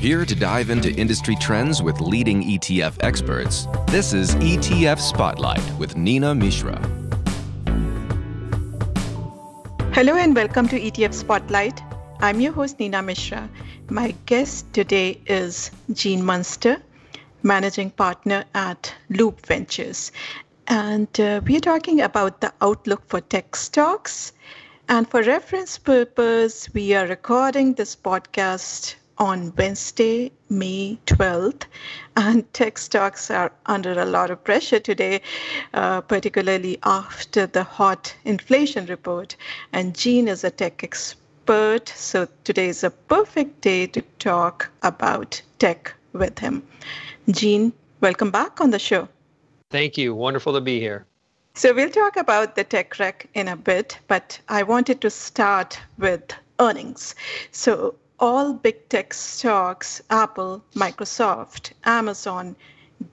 Here to dive into industry trends with leading ETF experts, this is ETF Spotlight with Neena Mishra. Hello and welcome to ETF Spotlight. I'm your host, Neena Mishra. My guest today is Gene Munster, Managing Partner at Loop Ventures. And we're talking about the outlook for tech stocks. And for reference purpose, we are recording this podcast on Wednesday, May 12th. And tech stocks are under a lot of pressure today, particularly after the hot inflation report. And Gene is a tech expert, so today is a perfect day to talk about tech with him. Gene, welcome back on the show. Thank you. Wonderful to be here. So we'll talk about the tech wreck in a bit, but I wanted to start with earnings. So all big tech stocks, Apple, Microsoft, Amazon,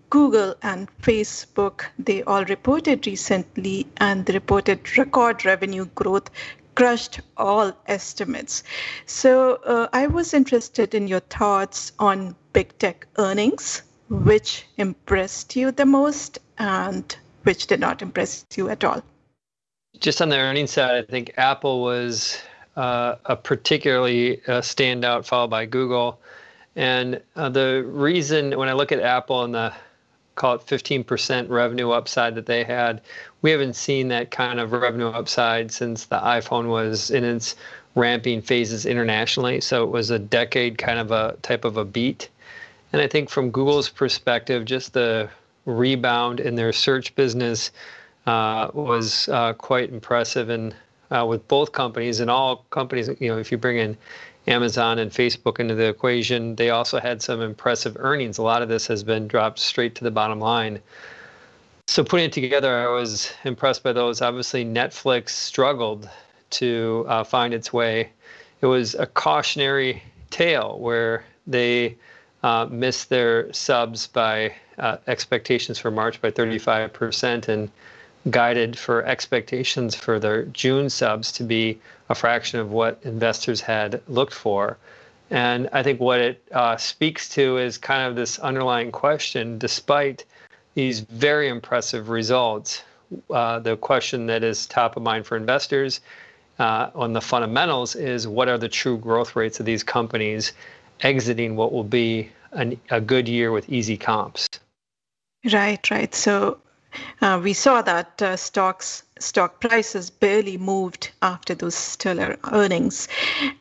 Google, and Facebook, they all reported recently, and they reported record revenue growth, crushed all estimates. So I was interested in your thoughts on big tech earnings, which impressed you the most and which did not impress you at all. Just on the earnings side, I think Apple was a particularly standout, followed by Google. And the reason, when I look at Apple and the, call it 15% revenue upside that they had, we haven't seen that kind of revenue upside since the iPhone was in its ramping phases internationally. So it was a decade kind of a type of a beat. And I think from Google's perspective, just the rebound in their search business was quite impressive. And with both companies and all companies, you know, if you bring in Amazon and Facebook into the equation, they also had some impressive earnings. A lot of this has been dropped straight to the bottom line. So putting it together, I was impressed by those. Obviously, Netflix struggled to find its way. It was a cautionary tale where they missed their subs by expectations for March by 35% and guided for expectations for their June subs to be a fraction of what investors had looked for. And I think what it speaks to is kind of this underlying question: despite these very impressive results, the question that is top of mind for investors on the fundamentals is, what are the true growth rates of these companies exiting what will be a good year with easy comps? Right. So we saw that stock prices barely moved after those stellar earnings.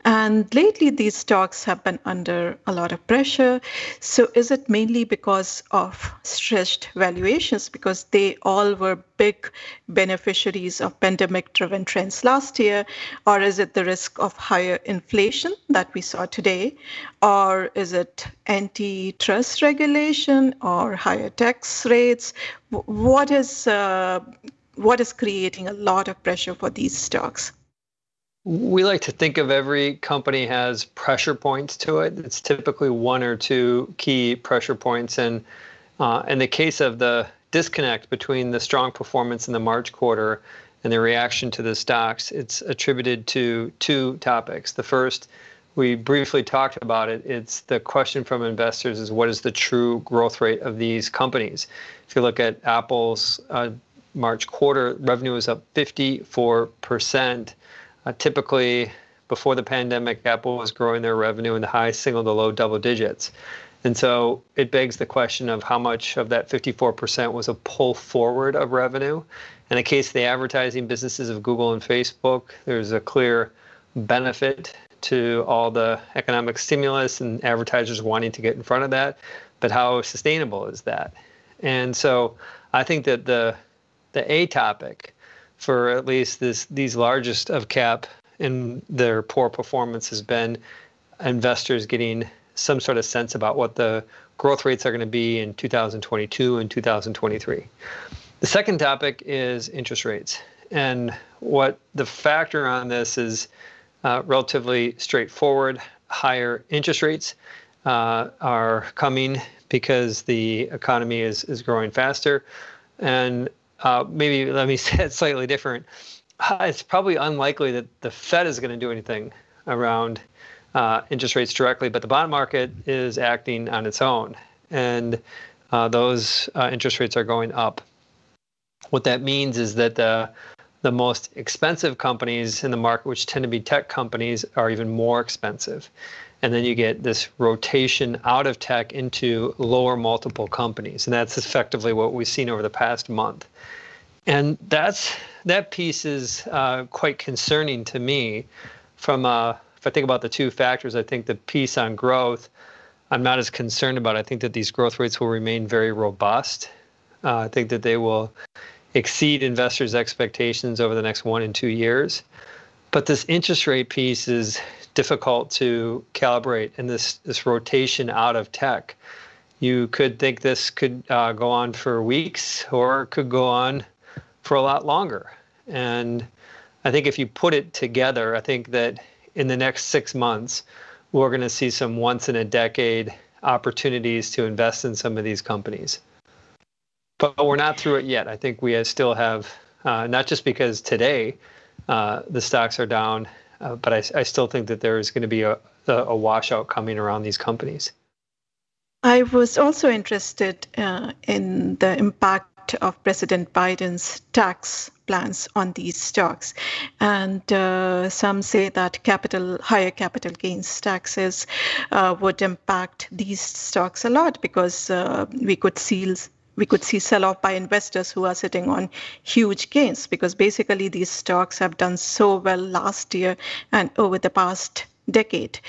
And lately, these stocks have been under a lot of pressure. So is it mainly because of stretched valuations, because they all were big beneficiaries of pandemic-driven trends last year? Or is it the risk of higher inflation that we saw today? Or is it antitrust regulation or higher tax rates? What is creating a lot of pressure for these stocks? We like to think of every company has pressure points to it. It's typically one or two key pressure points. And in the case of the disconnect between the strong performance in the March quarter and the reaction to the stocks, it's attributed to two topics. The first, we briefly talked about it. It's the question from investors is, what is the true growth rate of these companies? If you look at Apple's March quarter, revenue was up 54%. Typically, before the pandemic, Apple was growing their revenue in the high single to low double digits. And so it begs the question of how much of that 54% was a pull forward of revenue. In the case of the advertising businesses of Google and Facebook, there's a clear benefit to all the economic stimulus and advertisers wanting to get in front of that. But how sustainable is that? And so I think that the A topic for at least these largest of cap in their poor performance has been investors getting some sort of sense about what the growth rates are going to be in 2022 and 2023. The second topic is interest rates. And what the factor on this is relatively straightforward. Higher interest rates are coming because the economy is growing faster. And maybe let me say it slightly different. It's probably unlikely that the Fed is going to do anything around interest rates directly, but the bond market is acting on its own, and those interest rates are going up. What that means is that the most expensive companies in the market, which tend to be tech companies, are even more expensive. And then you get this rotation out of tech into lower multiple companies. And that's effectively what we've seen over the past month. And that piece is quite concerning to me. If I think about the two factors, I think the piece on growth, I'm not as concerned about. I think that these growth rates will remain very robust. I think that they will exceed investors' expectations over the next 1 and 2 years. But this interest rate piece is difficult to calibrate, and this rotation out of tech. You could think this could go on for weeks, or it could go on for a lot longer. And I think if you put it together, I think that in the next 6 months, we're going to see some once-in-a-decade opportunities to invest in some of these companies. But we're not through it yet. I think we still have, not just because today the stocks are down, but I still think that there is going to be a washout coming around these companies. I was also interested in the impact of President Biden's tax plans on these stocks. And some say that higher capital gains taxes would impact these stocks a lot, because we could see sell-off by investors who are sitting on huge gains, because basically these stocks have done so well last year and over the past decade.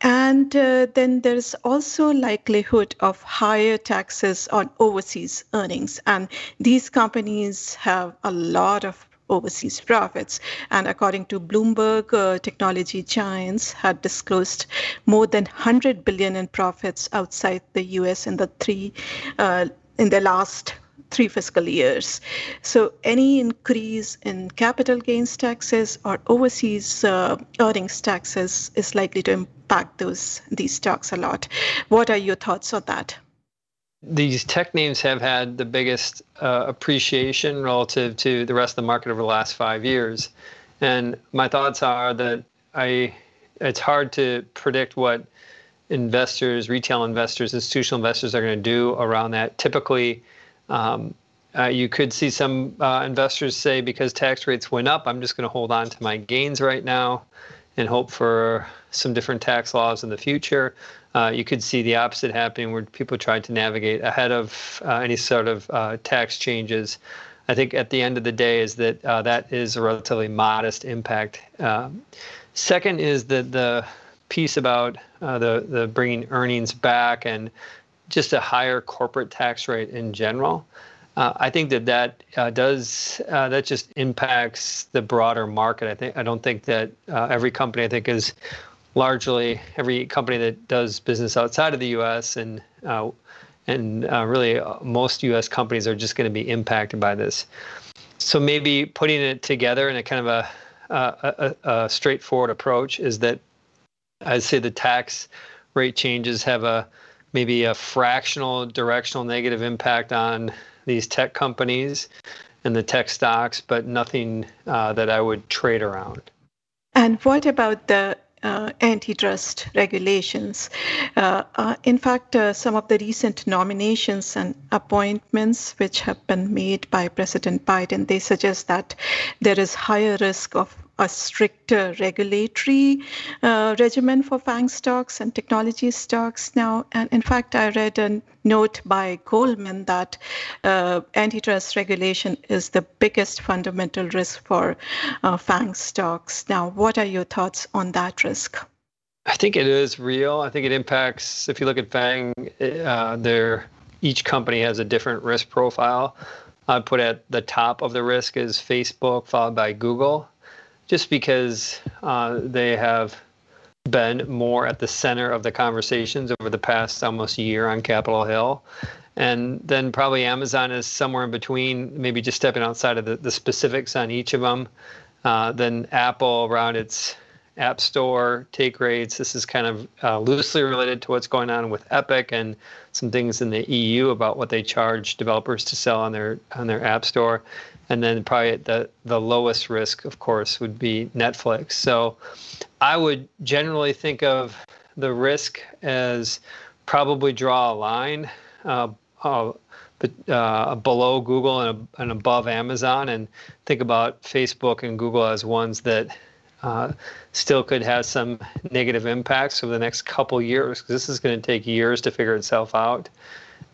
And then there's also likelihood of higher taxes on overseas earnings. And these companies have a lot of overseas profits. And according to Bloomberg, technology giants had disclosed more than 100 billion in profits outside the US in the last 3 fiscal years. So any increase in capital gains taxes or overseas earnings taxes is likely to impact these stocks a lot. What are your thoughts on that? These tech names have had the biggest appreciation relative to the rest of the market over the last 5 years. And my thoughts are that it's hard to predict what investors, retail investors, institutional investors are going to do around that. Typically, you could see some investors say, because tax rates went up, I'm just going to hold on to my gains right now and hope for some different tax laws in the future. You could see the opposite happening, where people try to navigate ahead of any sort of tax changes. I think at the end of the day is that that is a relatively modest impact. Second is that the piece about the bringing earnings back and just a higher corporate tax rate in general. I think that just impacts the broader market. I don't think that every company, is largely every company that does business outside of the U.S. and really most U.S. companies are just going to be impacted by this. So maybe putting it together in a kind of a straightforward approach is that I'd say the tax rate changes have maybe a fractional directional negative impact on these tech companies and the tech stocks, but nothing that I would trade around. And what about the antitrust regulations? In fact, some of the recent nominations and appointments which have been made by President Biden, they suggest that there is higher risk of a stricter regulatory regimen for FANG stocks and technology stocks now. And in fact, I read a note by Goldman that antitrust regulation is the biggest fundamental risk for FANG stocks. Now, what are your thoughts on that risk? I think it is real. I think it impacts, if you look at FANG, each company has a different risk profile. I'd put at the top of the risk is Facebook, followed by Google, just because they have been more at the center of the conversations over the past almost year on Capitol Hill. And then probably Amazon is somewhere in between, maybe just stepping outside of the specifics on each of them. Then Apple around its App Store take rates. This is kind of loosely related to what's going on with Epic and some things in the EU about what they charge developers to sell on their App Store. And then probably the lowest risk, of course, would be Netflix. So I would generally think of the risk as probably draw a line below Google and above Amazon, and think about Facebook and Google as ones that still could have some negative impacts over the next couple years, because this is going to take years to figure itself out.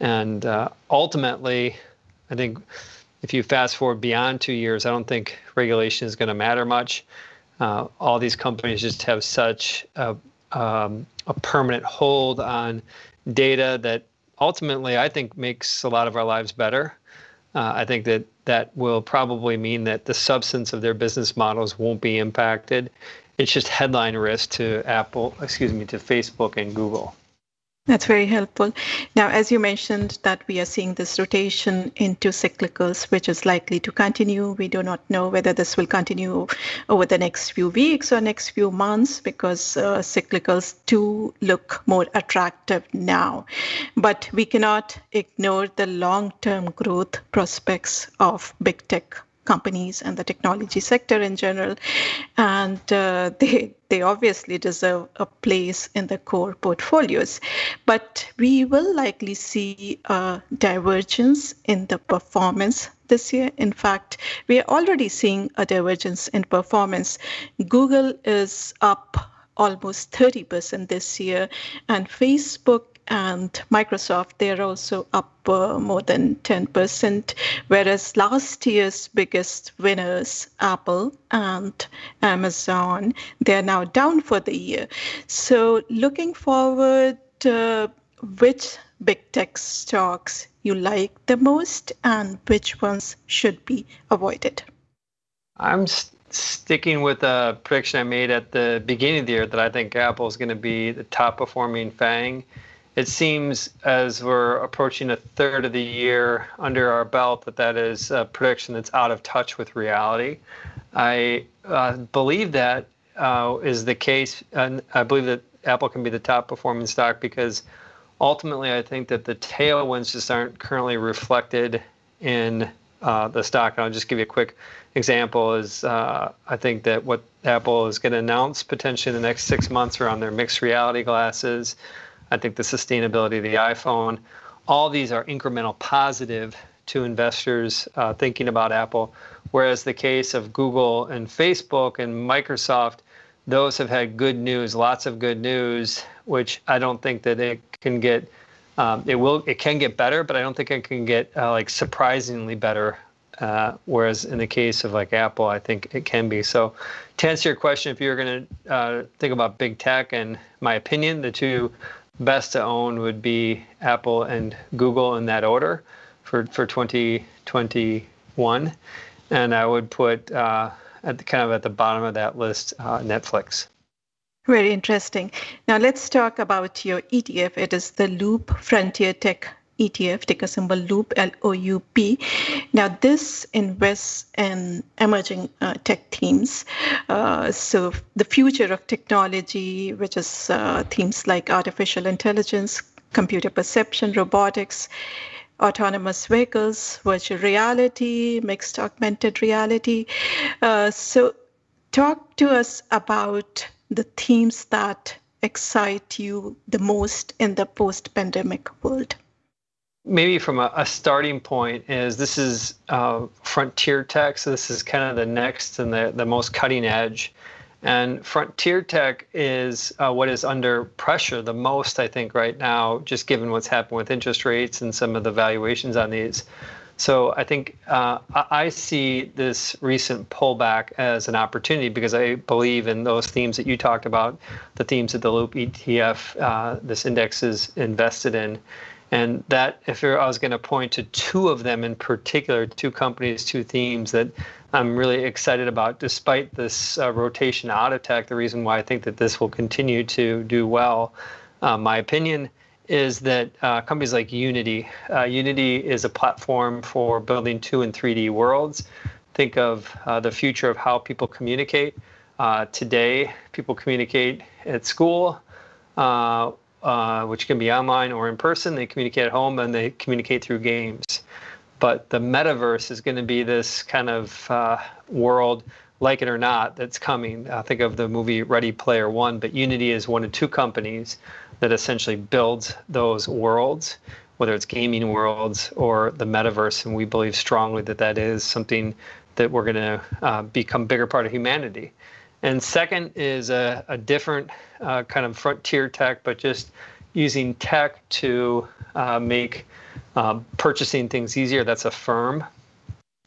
And ultimately, I think if you fast forward beyond 2 years, I don't think regulation is going to matter much. All these companies just have such a permanent hold on data that ultimately I think makes a lot of our lives better. I think that will probably mean that the substance of their business models won't be impacted. It's just headline risk to Facebook and Google. That's very helpful. Now, as you mentioned that we are seeing this rotation into cyclicals, which is likely to continue. We do not know whether this will continue over the next few weeks or next few months, because cyclicals do look more attractive now. But we cannot ignore the long-term growth prospects of big tech companies and the technology sector in general. And they obviously deserve a place in the core portfolios. But we will likely see a divergence in the performance this year. In fact, we are already seeing a divergence in performance. Google is up almost 30% this year, and Facebook and Microsoft, they're also up more than 10%, whereas last year's biggest winners, Apple and Amazon, they're now down for the year. So looking forward, which big tech stocks you like the most and which ones should be avoided? I'm sticking with a prediction I made at the beginning of the year that I think Apple is going to be the top performing FANG. It seems as we're approaching a third of the year under our belt that is a prediction that's out of touch with reality. I believe that is the case, and I believe that Apple can be the top performing stock because ultimately I think that the tailwinds just aren't currently reflected in the stock. And I'll just give you a quick example is I think that what Apple is going to announce potentially in the next 6 months around their mixed reality glasses, I think the sustainability of the iPhone, all these are incremental positive to investors thinking about Apple. Whereas the case of Google and Facebook and Microsoft, those have had good news, lots of good news, which I don't think that it can get, it can get better, but I don't think it can get like surprisingly better. Whereas in the case of like Apple, I think it can be. So to answer your question, if you're going to think about big tech, and my opinion, the two best to own would be Apple and Google in that order for 2021. And I would put at the bottom of that list Netflix. Very interesting. Now let's talk about your ETF. It is the Loop Frontier Tech ETF, ticker symbol Loop, LOUP. Now this invests in emerging tech themes. So the future of technology, which is themes like artificial intelligence, computer perception, robotics, autonomous vehicles, virtual reality, mixed augmented reality. So talk to us about the themes that excite you the most in the post-pandemic world. Maybe from a starting point is this is frontier tech. So this is kind of the next and the most cutting edge. And frontier tech is what is under pressure the most, I think, right now, just given what's happened with interest rates and some of the valuations on these. So I think I see this recent pullback as an opportunity because I believe in those themes that you talked about, the themes that the Loop ETF, this index is invested in. And that, if I was going to point to two of them in particular, two companies, two themes that I'm really excited about, despite this rotation out of tech, the reason why I think that this will continue to do well, my opinion, is that companies like Unity. Unity is a platform for building 2 and 3D worlds. Think of the future of how people communicate. Today, people communicate at school, which can be online or in person. They communicate at home, and they communicate through games. But the metaverse is going to be this kind of world, like it or not, that's coming. Think of the movie Ready Player One, but Unity is one of two companies that essentially builds those worlds, whether it's gaming worlds or the metaverse. And we believe strongly that that is something that we're going to become a bigger part of humanity. And second is a different kind of frontier tech, but just using tech to make purchasing things easier. That's Affirm.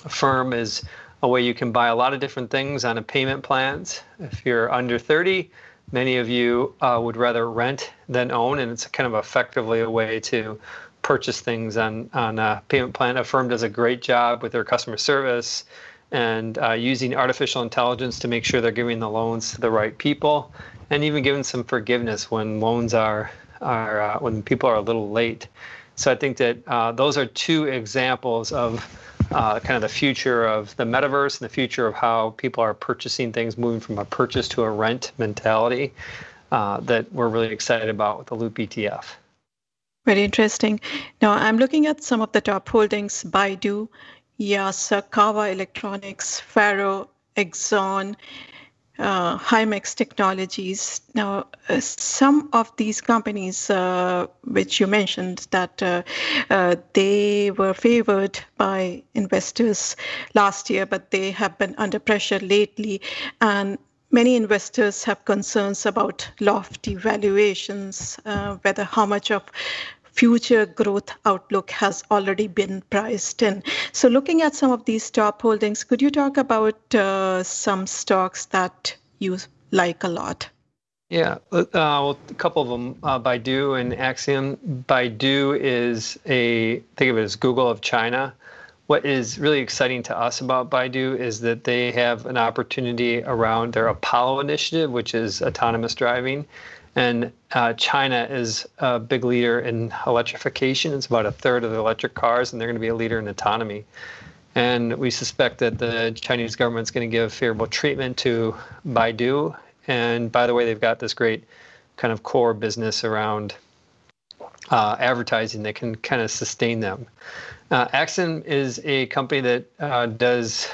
Affirm is a way you can buy a lot of different things on a payment plans. If you're under 30, many of you would rather rent than own, and it's kind of effectively a way to purchase things on a payment plan. Affirm does a great job with their customer service and using artificial intelligence to make sure they're giving the loans to the right people, and even giving some forgiveness when loans are when people are a little late. So I think that those are two examples of kind of the future of the metaverse and the future of how people are purchasing things, moving from a purchase to a rent mentality that we're really excited about with the Loop ETF. Very interesting. Now, I'm looking at some of the top holdings: Baidu, Yaskawa Electronics, Faro, Exxon, Himax Technologies. Now, some of these companies, which you mentioned, that they were favored by investors last year, but they have been under pressure lately. And many investors have concerns about lofty valuations, whether how much of future growth outlook has already been priced in. So looking at some of these top holdings, could you talk about some stocks that you like a lot? Yeah, well, a couple of them, Baidu and Axiom. Baidu is think of it as Google of China. What is really exciting to us about Baidu is that they have an opportunity around their Apollo initiative, which is autonomous driving. And China is a big leader in electrification. It's about a third of the electric cars, and they're going to be a leader in autonomy. And we suspect that the Chinese government's going to give favorable treatment to Baidu. And by the way, they've got this great kind of core business around advertising that can kind of sustain them. Axiom is a company that does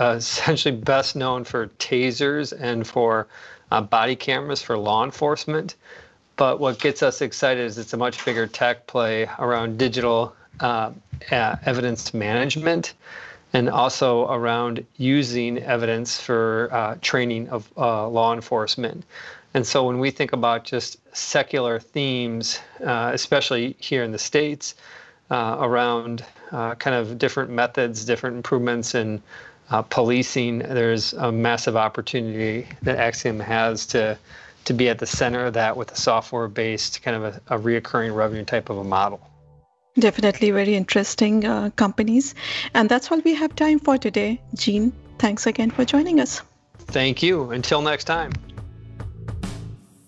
essentially best known for tasers and for body cameras for law enforcement. But what gets us excited is it's a much bigger tech play around digital evidence management, and also around using evidence for training of law enforcement. And so when we think about just secular themes, especially here in the States, around kind of different methods, different improvements in policing, there's a massive opportunity that Axiom has to be at the center of that with a software-based kind of a reoccurring revenue type of a model. Definitely very interesting companies. And that's all we have time for today. Gene, thanks again for joining us. Thank you. Until next time.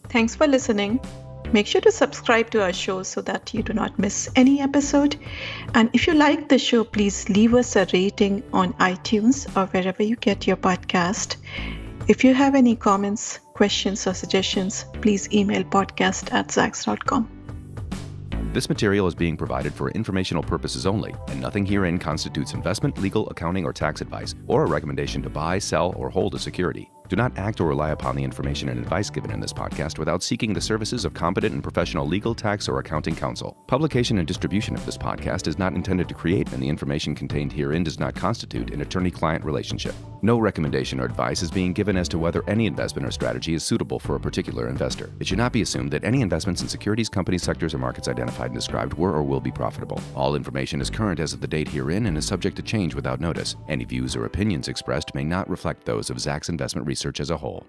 Thanks for listening. Make sure to subscribe to our show so that you do not miss any episode. And if you like the show, please leave us a rating on iTunes or wherever you get your podcast. If you have any comments, questions, or suggestions, please email podcast@zacks.com. This material is being provided for informational purposes only, and nothing herein constitutes investment, legal, accounting, or tax advice, or a recommendation to buy, sell, or hold a security. Do not act or rely upon the information and advice given in this podcast without seeking the services of competent and professional legal, tax, or accounting counsel. Publication and distribution of this podcast is not intended to create, and the information contained herein does not constitute an attorney-client relationship. No recommendation or advice is being given as to whether any investment or strategy is suitable for a particular investor. It should not be assumed that any investments in securities, companies, sectors, or markets identified and described were or will be profitable. All information is current as of the date herein and is subject to change without notice. Any views or opinions expressed may not reflect those of Zacks Investment Research as a whole.